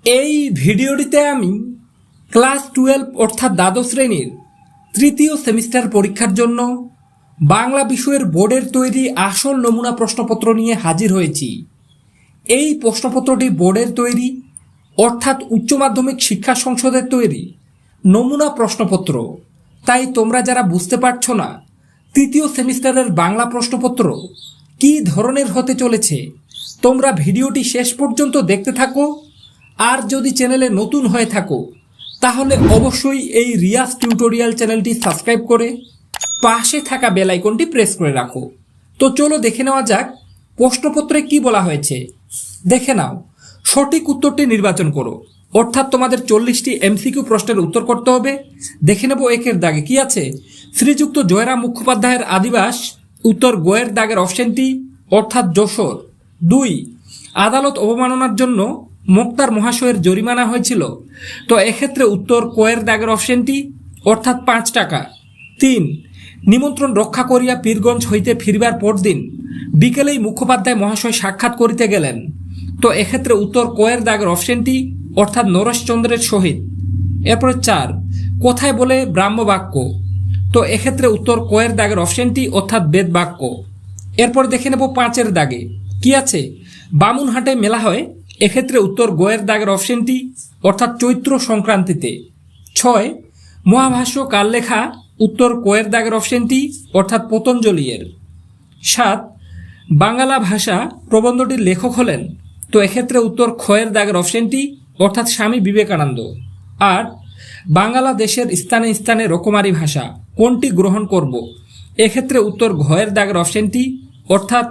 এই ভিডিওটিতে আমি ক্লাস 12 অর্থাৎ দ্বাদশ শ্রেণীর তৃতীয় সেমিস্টার পরীক্ষার জন্য বাংলা বিষয়ের বোর্ডের তৈরি আসল নমুনা প্রশ্নপত্র নিয়ে হাজির হয়েছি। এই প্রশ্নপত্রটি বোর্ডের তৈরি অর্থাৎ উচ্চ মাধ্যমিক শিক্ষা সংসদের তৈরি নমুনা প্রশ্নপত্র। তাই তোমরা যারা বুঝতে পারছো না তৃতীয় সেমিস্টারের বাংলা প্রশ্নপত্র কী ধরনের হতে চলেছে, তোমরা ভিডিওটি শেষ পর্যন্ত দেখতে থাকো। আর যদি চ্যানেলে নতুন হয়ে থাকো তাহলে অবশ্যই এই রিয়াজ টিউটোরিয়াল চ্যানেলটি সাবস্ক্রাইব করে পাশে থাকা বেল আইকনটি প্রেস করে রাখো। তো চলো দেখে নেওয়া যাক প্রশ্নপত্রে কি বলা হয়েছে। দেখে নাও, সঠিক উত্তরটি নির্বাচন করো। অর্থাৎ তোমাদের 40টি এমসিকিউ প্রশ্নের উত্তর করতে হবে। দেখে নেব একের দাগে কি আছে। শ্রীযুক্ত জয়রাম মুখোপাধ্যায়ের আদিবাস, উত্তর গোয়ের দাগের অপশনটি অর্থাৎ যশোর। 2, আদালত অবমাননার জন্য মোক্তার মহাশয়ের জরিমানা হয়েছিল, তো এক্ষেত্রে উত্তর কোয়ের দাগের অপশনটি অর্থাৎ 5 টাকা। 3, নিমন্ত্রণ রক্ষা করিয়া পীরগঞ্জ হইতে ফিরবার পরদিন বিকেলেই মুখোপাধ্যায় মহাশয় সাক্ষাৎ করিতে গেলেন, তো এক্ষেত্রে উত্তর কোয়ের দাগের অপশনটি অর্থাৎ নরেশচন্দ্রের সহিত। এরপরে 4, কোথায় বলে ব্রাহ্ম বাক্য, তো এক্ষেত্রে উত্তর কোয়ের দাগের অপশনটি অর্থাৎ বেদ বাক্য। এরপর দেখে নেব 5-এর দাগে কি আছে। বামুনহাটে মেলা হয়, এক্ষেত্রে উত্তর গোয়ের দাগের অপশনটি অর্থাৎ চৈত্র সংক্রান্তিতে। 6, মহাভাষ্য কার লেখা, উত্তর কোয়ের দাগের অপশনটি অর্থাৎ পতঞ্জলির। 7, বাংলা ভাষা প্রবন্ধটির লেখক হলেন, তো এক্ষেত্রে উত্তর ক্ষয়ের দাগের অপশনটি অর্থাৎ স্বামী বিবেকানন্দ। 8, বাংলা দেশের স্থানে স্থানে রকমারি ভাষা কোনটি গ্রহণ করব, এক্ষেত্রে উত্তর ঘয়ের দাগের অপশনটি অর্থাৎ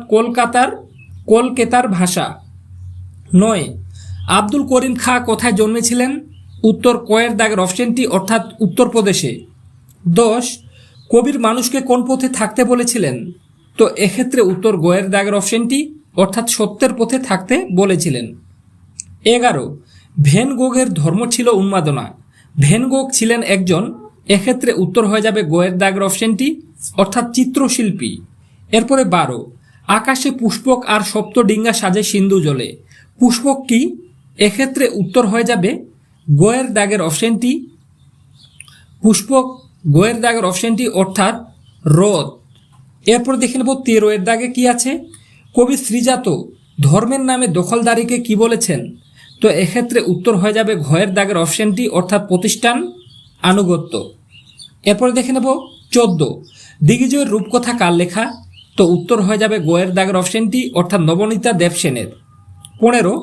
কলকাতার ভাষা। 9, আব্দুল করিম খাঁ কোথায় জন্মেছিলেন, উত্তর কয়ের দাগের অপশনটি অর্থাৎ উত্তরপ্রদেশে। 10, কবির মানুষকে কোন পথে থাকতে বলেছিলেন, তো এক্ষেত্রে উত্তর গোয়ের দাগের অপশনটি অর্থাৎ সত্যের পথে থাকতে বলেছিলেন। 11, ভ্যান গোগের ধর্ম ছিল উন্মাদনা, ভ্যান গোগ ছিলেন একজন, এক্ষেত্রে উত্তর হয়ে যাবে গোয়ের দাগের অপশনটি অর্থাৎ চিত্রশিল্পী। এরপরে 12, আকাশে পুষ্পক আর সপ্তডিঙ্গা সাজে সিন্ধু জলে, পুষ্পক কি, এক্ষেত্রে উত্তর হয়ে যাবে গোয়ের দাগের অপশনটি পুষ্পক গোয়ের দাগের অপশনটি অর্থাৎ রোদ। এরপর দেখে নেব 13-এর দাগে কি আছে। কবি শ্রীজাত ধর্মের নামে দখলদারিকে কি বলেছেন, তো এক্ষেত্রে উত্তর হয়ে যাবে ঘয়ের দাগের অপশনটি অর্থাৎ প্রতিষ্ঠান আনুগত্য। এরপরে দেখে নেব 14, দিগ্বিজয়ের রূপকথা কার লেখা, তো উত্তর হয়ে যাবে গোয়ের দাগের অপশনটি অর্থাৎ নবনীতা দেবসেনের। 15,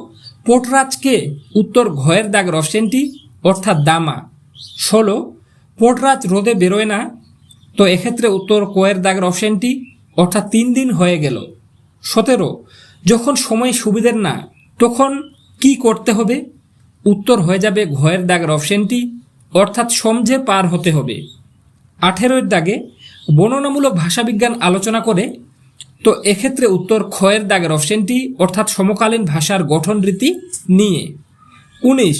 পোটরাজকে, উত্তর ঘয়ের দাগের অপশনটি অর্থাৎ দামা। 16, পোটরাজ রোদে বেরোয় না, তো এক্ষেত্রে উত্তর কোয়ের দাগের অপশনটি অর্থাৎ 3 দিন হয়ে গেল। 17, যখন সময় সুবিধের না তখন কি করতে হবে, উত্তর হয়ে যাবে ঘয়ের দাগের অপশনটি অর্থাৎ সমঝে পার হতে হবে। 18-এর দাগে বর্ণনামূলক ভাষাবিজ্ঞান আলোচনা করে, তো এক্ষেত্রে উত্তর ক্ষয়ের দাগের অপশনটি অর্থাৎ সমকালীন ভাষার গঠন রীতি নিয়ে। 19,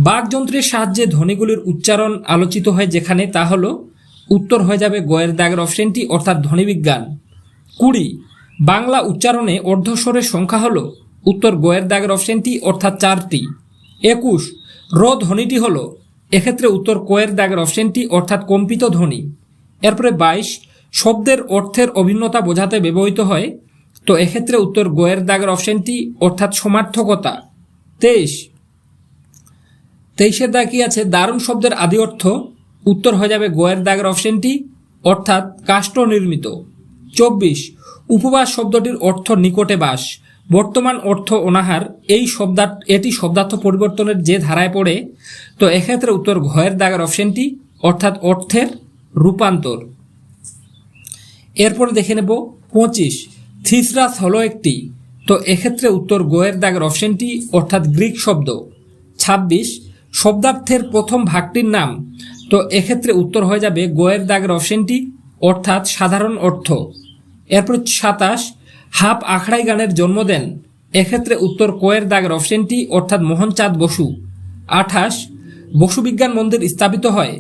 বাকযন্ত্রের সাহায্যে ধ্বনিগুলির উচ্চারণ আলোচিত হয় যেখানে, তা হলো উত্তর হয়ে যাবে গয়ের দাগের অপশনটি অর্থাৎ ধ্বনিবিজ্ঞান। 20, বাংলা উচ্চারণে অর্ধস্বরের সংখ্যা হলো, উত্তর গয়ের দাগের অপশনটি অর্থাৎ 4টি। 21, র ধ্বনিটি হলো, এক্ষেত্রে উত্তর কোয়ের দাগের অপশনটি অর্থাৎ কম্পিত ধ্বনি। এরপরে 22, শব্দের অর্থের অভিন্নতা বোঝাতে ব্যবহৃত হয়, তো এক্ষেত্রে উত্তর গোয়ের দাগের অপশনটি অর্থাৎ সমার্থকতা। 23-এর দাগ কি আছে। দারুণ শব্দের আদি অর্থ, উত্তর হয়ে যাবে গোয়ের দাগের অপশনটি অর্থাৎ কাষ্ঠ নির্মিত। 24, উপবাস শব্দটির অর্থ নিকটে বাস, বর্তমান অর্থ অনাহার, এটি শব্দার্থ পরিবর্তনের যে ধারায় পড়ে, তো এক্ষেত্রে উত্তর ঘয়ের দাগের অপশনটি অর্থাৎ অর্থের রূপান্তর। এরপরে দেখে নেব 25, থিসরাস হলো একটি, তো এক্ষেত্রে উত্তর গোয়ের দাগের অপশনটি অর্থাৎ গ্রিক শব্দ। 26, শব্দার্থের প্রথম ভাগটির নাম, তো এক্ষেত্রে উত্তর হয়ে যাবে গোয়ের দাগের অপশনটি অর্থাৎ সাধারণ অর্থ। এরপর 27, হাফ আখড়াই গানের জন্ম দেন, এক্ষেত্রে উত্তর কোয়ের দাগের অপশনটি অর্থাৎ মোহনচাঁদ বসু। 28, বসু বিজ্ঞান মন্দির স্থাপিত হয়,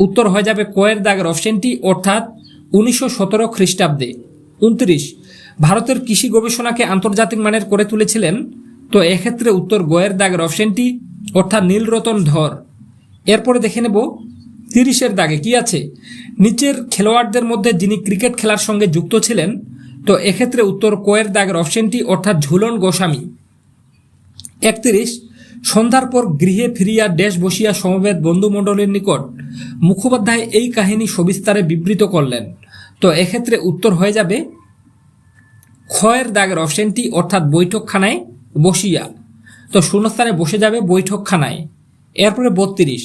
উত্তর হয়ে যাবে কোয়ের দাগের অপশনটি অর্থাৎ 1917 খ্রিস্টাব্দে। 29, ভারতের কৃষি গবেষণাকে আন্তর্জাতিক মানের করে তুলেছিলেন, তো এক্ষেত্রে উত্তর গোয়ের দাগের অপশনটি অর্থাৎ নীলরতন ধর। এরপরে দেখে নেব 30-এর দাগে কি আছে, নিচের খেলোয়াড়দের মধ্যে যিনি ক্রিকেট খেলার সঙ্গে যুক্ত ছিলেন। তো এক্ষেত্রে উত্তর কোয়ের দাগের অপশনটি অর্থাৎ ঝুলন গোস্বামী। 31, সন্ধ্যার পর গৃহে ফিরিয়া দেশ বসিয়া সমবেত বন্ধুমণ্ডলীর নিকট মুখোপাধ্যায় এই কাহিনী সবিস্তারে বিবৃত করলেন। তো এক্ষেত্রে উত্তর হয়ে যাবে ক্ষয়ের দাগের অপশনটি অর্থাৎ বৈঠকখানায় বসিয়া। তো শূন্যস্থানে বসে যাবে বৈঠকখানায়। এরপরে 32,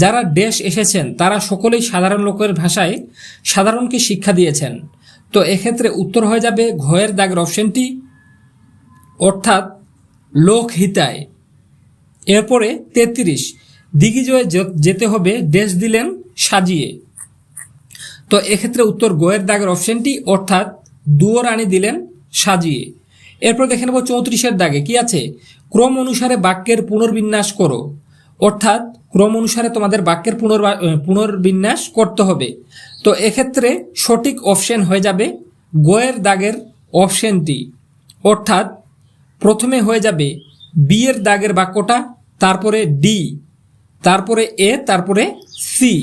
যারা দেশ এসেছেন তারা সকলেই সাধারণ লোকের ভাষায় সাধারণকে শিক্ষা দিয়েছেন। তো এক্ষেত্রে উত্তর হয়ে যাবে ঘয়ের দাগের অপশনটি অর্থাৎ লোকহিতায়। এরপরে 33, দিগ্বিজয়ে যেতে হবে দেশ দিলেন সাজিয়ে। তো এক্ষেত্রে উত্তর গোয়ের দাগের অপশনটি অর্থাৎ দুয়োরানি দিলেন সাজিয়ে। এরপর দেখে নেব 34-এর দাগে কি আছে, ক্রম অনুসারে বাক্যের পুনর্বিন্যাস করো। অর্থাৎ ক্রম অনুসারে তোমাদের বাক্যের পুনর্বিন্যাস করতে হবে। তো এক্ষেত্রে সঠিক অপশন হয়ে যাবে গোয়ের দাগের অপশনটি অর্থাৎ প্রথমে হয়ে যাবে বি এর দাগের বাক্যটা, তারপরে ডি, তারপরে এ, তারপরে সি।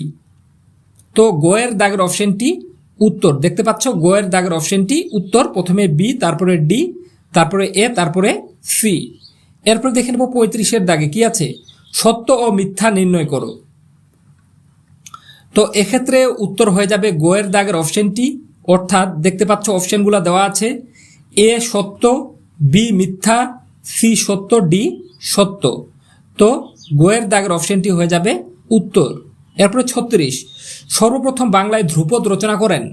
তো গোয়ের দাগের অপশনটি উত্তর দেখতে পাচ্ছ, গোয়ের দাগের অপশনটি উত্তর, প্রথমে বি, তারপরে ডি, তারপরে এ, তারপরে সি। এরপর দেখে নেব 35-এর দাগে কি আছে, সত্য ও মিথ্যা নির্ণয় করো। তো এক্ষেত্রে উত্তর হয়ে যাবে গোয়ের দাগের অপশনটি অর্থাৎ দেখতে পাচ্ছ অপশনগুলো দেওয়া আছে, এ সত্য, বি মিথ্যা, সি সত্য, ডি সত্য। তো গোয়ের দাগের অপশনটি হয়ে যাবে উত্তর। এরপরে 36, সর্বপ্রথম বাংলায় ধ্রুপদ রচনা করেন।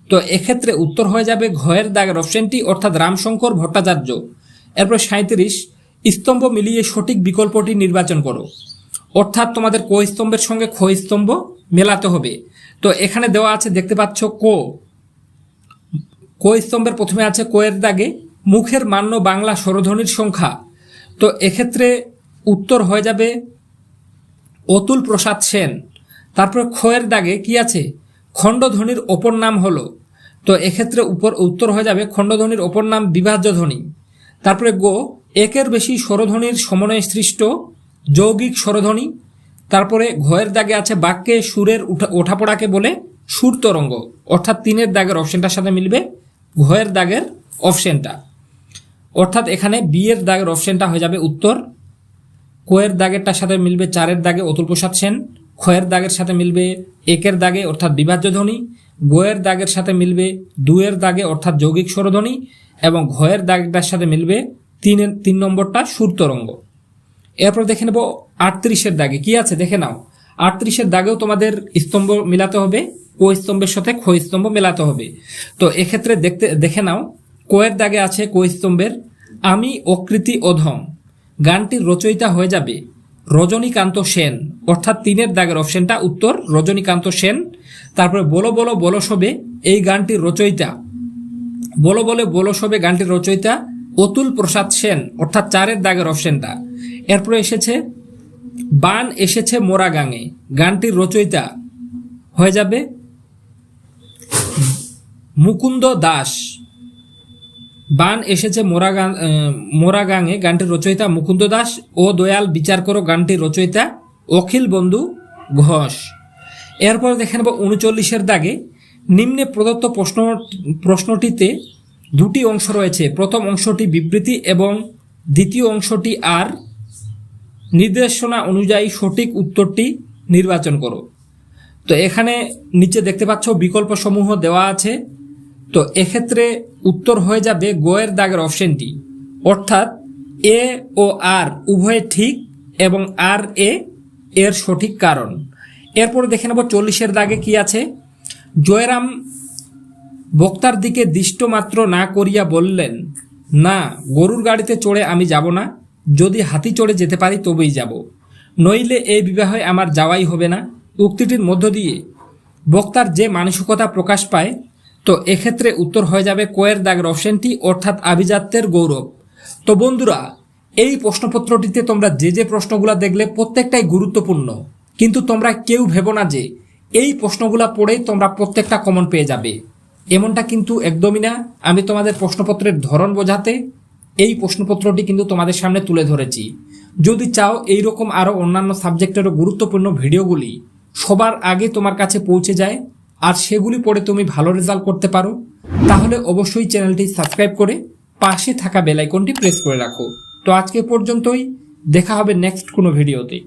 তো এক্ষেত্রে উত্তর হয়ে যাবে ঘয়ের দাগের অপশনটি অর্থাৎ রামশঙ্কর ভট্টাচার্য। এরপর 37, স্তম্ভ মিলিয়ে সঠিক বিকল্পটি নির্বাচন করো। অর্থাৎ তোমাদের ক স্তম্ভের সঙ্গে খ স্তম্ভ মেলাতে হবে। তো এখানে দেওয়া আছে দেখতে পাচ্ছ ক স্তম্ভের প্রথমে আছে কোয়ের দাগে মুখের মান্য বাংলা স্বরধ্বনির সংখ্যা। তো এক্ষেত্রে উত্তর হয়ে যাবে অতুল প্রসাদ সেন। তারপরে ক্ষয়ের দাগে কি আছে, খণ্ডধ্বনির অপর নাম হলো। তো এক্ষেত্রে উত্তর হয়ে যাবে খণ্ডধ্বনির অপর নাম বিভাজ্য ধ্বনি। তারপরে গো, একের বেশি স্বরধ্বনির সমন্বয়ে সৃষ্ট যৌগিক স্বরধ্বনি। তারপরে ঘয়ের দাগে আছে বাক্যে সুরের ওঠাপড়াকে বলে সুর তরঙ্গ। অর্থাৎ 3-এর দাগের অপশনটার সাথে মিলবে ঘয়ের দাগের অপশনটা। অর্থাৎ এখানে বি এর দাগের অপশনটা হয়ে যাবে উত্তর, কোয়ের দাগেরটার সাথে মিলবে 4-এর দাগে অতুল প্রসাদ সেন, ক্ষয়ের দাগের সাথে মিলবে 1-এর দাগে অর্থাৎ বিভাজ্য ধ্বনি, গোয়ের দাগের সাথে মিলবে 2-এর দাগে অর্থাৎ যৌগিক স্বরধ্বনি এবং ঘয়ের দাগটার সাথে মিলবে 3 নম্বরটা সুর তরঙ্গ। এরপর দেখে নেব 38-এর দাগে কি আছে দেখে নাও। 38-এর দাগেও তোমাদের স্তম্ভ মিলাতে হবে, ক স্তম্ভের সাথে খ স্তম্ভ মেলাতে হবে। তো এক্ষেত্রে দেখে নাও, কোয়ের দাগে আছে ক স্তম্ভের আমি অকৃতি অধম, গানটির রচয়িতা হয়ে যাবে রজনীকান্ত সেন। অর্থাৎ 3-এর দাগের অপশনটা উত্তর রজনীকান্ত সেন। তারপরে বলো বলো বলো সবে এই গানটির রচয়িতা, বলো বলে বলো সবে গানটির রচয়িতা অতুল প্রসাদ সেন। অর্থাৎ 4-এর দাগের অপশনটা। এরপরে এসেছে বান এসেছে মোরা গাঙে, গানটির রচয়িতা হয়ে যাবে মুকুন্দ দাস। বান এসেছে মোরা গাঙে গানটির রচয়িতা মুকুন্দ দাস ও দয়াল বিচার করো গানটির রচয়িতা অখিল বন্ধু ঘোষ। এরপর দেখে নেব 39-এর দাগে নিম্নে প্রদত্ত প্রশ্নটিতে 2টি অংশ রয়েছে। প্রথম অংশটি বিবৃতি এবং দ্বিতীয় অংশটি আর নির্দেশনা অনুযায়ী সঠিক উত্তরটি নির্বাচন করো। তো এখানে নিচে দেখতে পাচ্ছ বিকল্প সমূহ দেওয়া আছে। তো এক্ষেত্রে উত্তর হয়ে যাবে গোয়ের দাগের অপশনটি অর্থাৎ এ ও আর উভয় ঠিক এবং আর এর সঠিক কারণ। এরপরে দেখে নেব 40-এর দাগে কি আছে, জয়রাম বক্তার দিকে দৃষ্ট মাত্র না করিয়া বললেন, না গরুর গাড়িতে চড়ে আমি যাব না, যদি হাতি চড়ে যেতে পারি তবেই যাব, নইলে এই বিবাহে আমার যাওয়াই হবে না। উক্তিটির মধ্য দিয়ে বক্তার যে মানসিকতা প্রকাশ পায়। তো এক্ষেত্রে উত্তর হয়ে যাবে কোয়ের দাগের অপশনটি অর্থাৎ আভিজাত্যের গৌরব। তো বন্ধুরা, এই প্রশ্নপত্রটিতে তোমরা যে প্রশ্নগুলো দেখলে প্রত্যেকটাই গুরুত্বপূর্ণ, কিন্তু তোমরা কেউ ভেবো না যে এই প্রশ্নগুলো পড়েই তোমরা প্রত্যেকটা কমন পেয়ে যাবে, এমনটা কিন্তু একদমই না। আমি তোমাদের প্রশ্নপত্রের ধরন বোঝাতে এই প্রশ্নপত্রটি কিন্তু তোমাদের সামনে তুলে ধরেছি। যদি চাও এইরকম আরও অন্যান্য সাবজেক্টেরও গুরুত্বপূর্ণ ভিডিওগুলি সবার আগে তোমার কাছে পৌঁছে যায় আর সেগুলি পড়ে তুমি ভালো রেজাল্ট করতে পারো, তাহলে অবশ্যই চ্যানেলটি সাবস্ক্রাইব করে পাশে থাকা বেল আইকনটি প্রেস করে রাখো। তো আজকে পর্যন্তই, দেখা হবে নেক্সট কোনো ভিডিওতে।